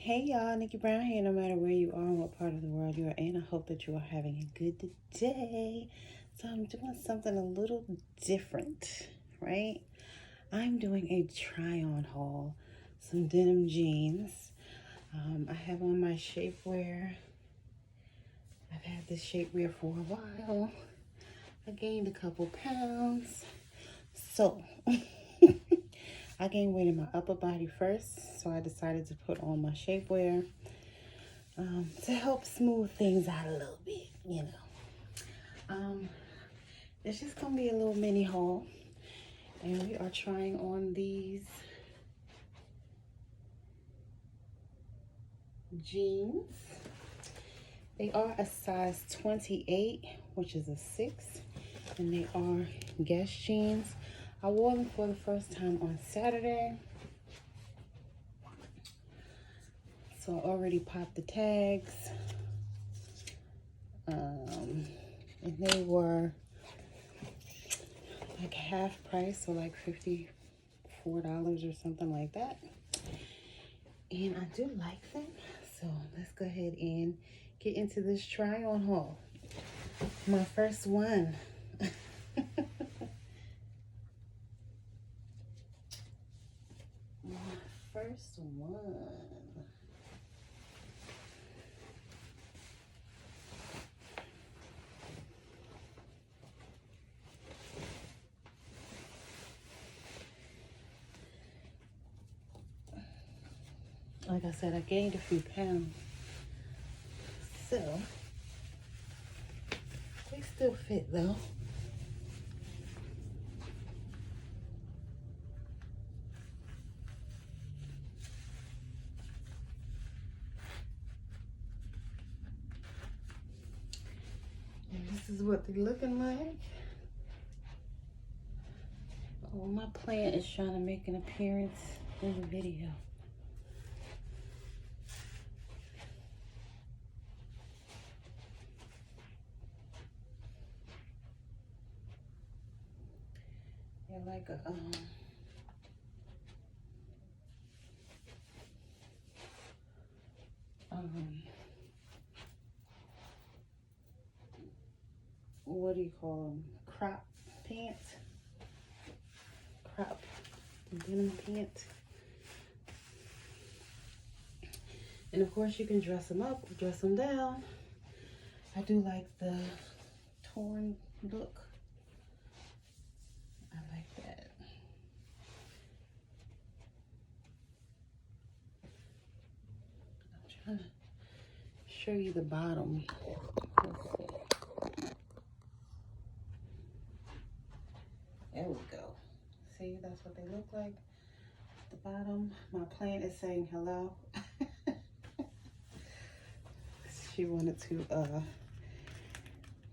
Hey y'all, Nickie Brown here. No matter where you are and what part of the world you are in, I hope that you are having a good day. So I'm doing something a little different, right? I'm doing a try-on haul. Some denim jeans. I have on my shapewear. I've had this shapewear for a while. I gained a couple pounds. So I gained weight in my upper body first, so I decided to put on my shapewear to help smooth things out a little bit, you know. It's just gonna be a little mini haul, and we are trying on these jeans. They are a size 28, which is a 6, and they are Guess jeans. I wore them for the first time on Saturday. So I already popped the tags. And they were like half price, so like $54 or something like that. And I do like them. So let's go ahead and get into this try on haul. My first one. My first one. Like I said, I gained a few pounds. So they still fit though. And this is what they're looking like. Oh, my plant is trying to make an appearance in the video. They're like a what do you call them? Crop pants. Crop denim pants. And of course you can dress them up or dress them down. I do like the torn look. I like that. I'm trying to show you the bottom. Let's see. There we go. See, that's what they look like at the bottom. My plant is saying hello. She wanted to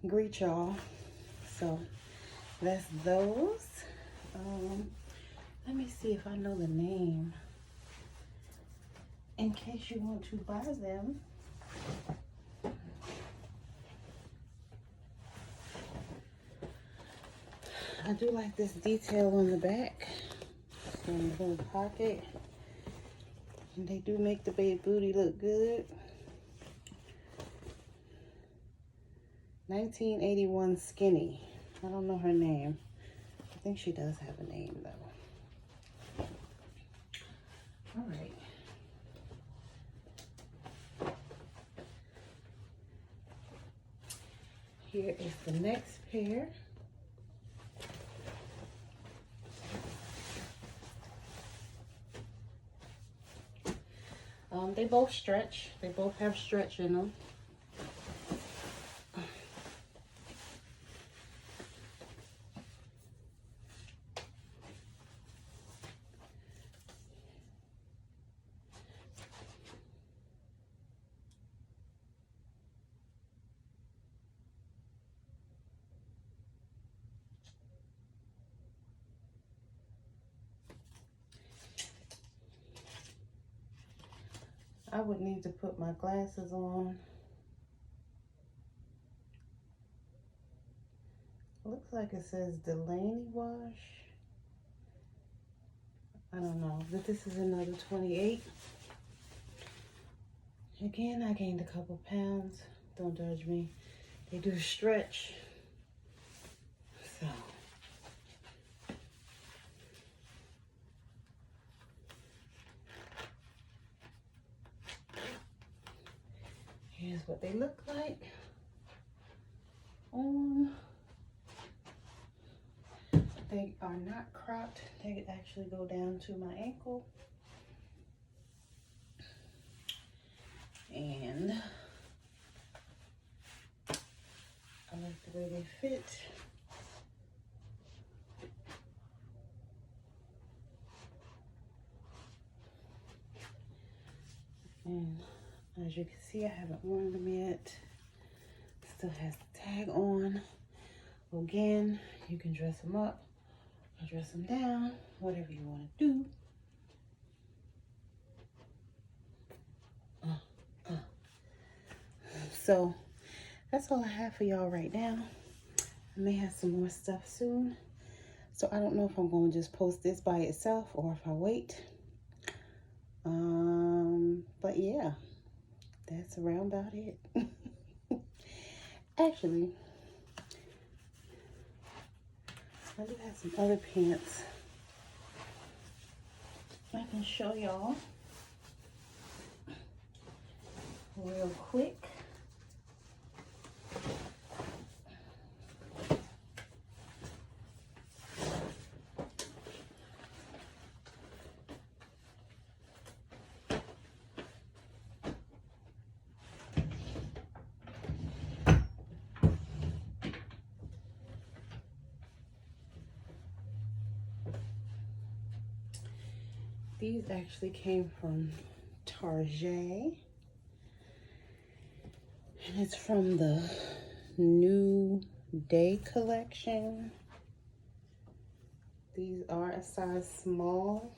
greet y'all. So that's those. Let me see if I know the name in case you want to buy them. I do like this detail on the back. So in the little pocket. And they do make the baby booty look good. 1981 Skinny. I don't know her name. I think she does have a name though. All right. Here is the next pair. They both stretch. They both have stretch in them. I would need to put my glasses on. Looks like it says Delaney wash. I don't know, but this is another 28. Again, I gained a couple pounds. Don't judge me. They do stretch. So. Here's what they look like on. They are not cropped. They actually go down to my ankle. And I like the way they fit. And as you can see, I haven't worn them yet. Still has the tag on. Again, you can dress them up or dress them down, whatever you want to do. So that's all I have for y'all right now. I may have some more stuff soon. So I don't know if I'm going to just post this by itself or if I wait. But yeah, that's around about it. Actually, I do have some other pants I can show y'all real quick. These actually came from Target. And it's from the New Day collection. These are a size small.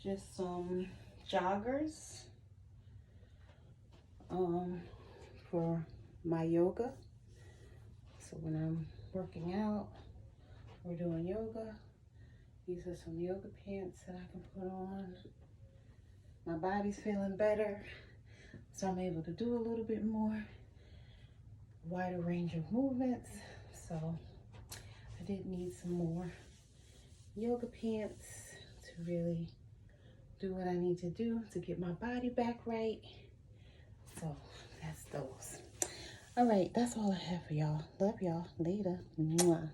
Just some joggers for my yoga. So when I'm working out or doing yoga, these are some yoga pants that I can put on. My body's feeling better, so I'm able to do a little bit more, wider range of movements. So I did need some more yoga pants to really do what I need to do to get my body back right. So that's those. All right, that's all I have for y'all. Love y'all. Later. Mwah.